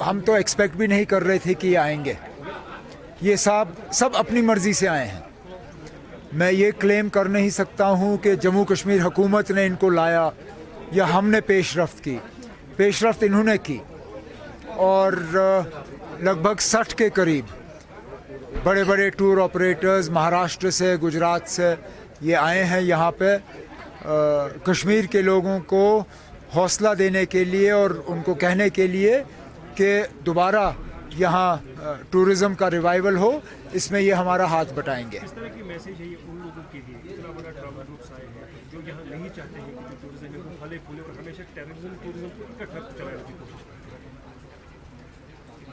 हम तो एक्सपेक्ट भी नहीं कर रहे थे कि ये आएंगे। ये सब अपनी मर्जी से आए हैं। मैं ये क्लेम कर नहीं सकता हूँ कि जम्मू कश्मीर हुकूमत ने इनको लाया या हमने पेशरफ्त की। पेशरफ्त इन्होंने की और लगभग 60 के करीब बड़े बड़े टूर ऑपरेटर्स महाराष्ट्र से, गुजरात से ये आए हैं यहाँ पे कश्मीर के लोगों को हौसला देने के लिए और उनको कहने के लिए कि दोबारा यहाँ टूरिज़्म का रिवाइवल हो, इसमें ये हमारा हाथ बटाएंगे। इस तरह की मैसेज है ये उन लोगों के लिए इतना बड़ा ट्रैवल ग्रुप्स आए हैं जो यहाँ नहीं चाहते हैं कि जो टूरिज्म में फले फूले और हमेशा टूरिज्म को इकट्ठा चलाने की कोशिश करते हैं।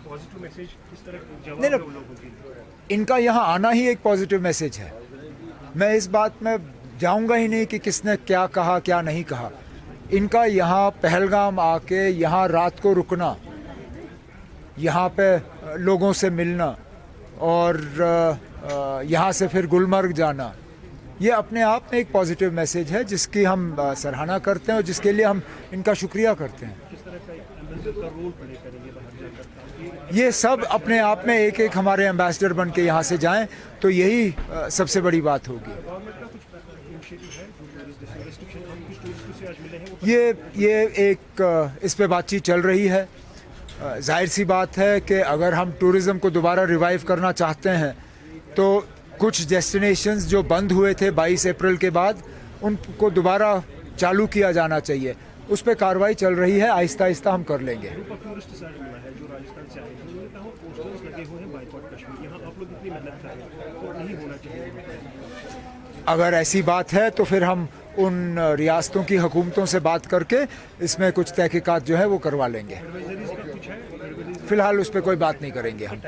पॉजिटिव मैसेज इस तरह जवाब है उन लोगों के लिए। इनका यहाँ आना ही एक पॉजिटिव मैसेज है। मैं इस बात में जाऊँगा ही नहीं कि किसने क्या कहा क्या नहीं कहा। इनका यहाँ पहलगाम आके यहाँ रात को रुकना, यहाँ पे लोगों से मिलना और यहाँ से फिर गुलमर्ग जाना, ये अपने आप में एक पॉजिटिव मैसेज है जिसकी हम सराहना करते हैं और जिसके लिए हम इनका शुक्रिया करते हैं। किस तरह का रोल प्ले करेंगे बाहर जाकर? ये सब अपने आप में एक एक हमारे एम्बेसडर बन के यहाँ से जाएं तो यही सबसे बड़ी बात होगी। ये एक इस पे बातचीत चल रही है। जाहिर सी बात है कि अगर हम टूरिज़्म को दोबारा रिवाइव करना चाहते हैं तो कुछ डेस्टिनेशंस जो बंद हुए थे 22 अप्रैल के बाद उनको दोबारा चालू किया जाना चाहिए। उस पर कार्रवाई चल रही है, आहिस्ता आहिस्ता हम कर लेंगे। अगर ऐसी बात है तो फिर हम उन रियासतों की हुकूमतों से बात करके इसमें कुछ तहकीकात जो है वो करवा लेंगे। फिलहाल उस पर कोई बात नहीं करेंगे हम।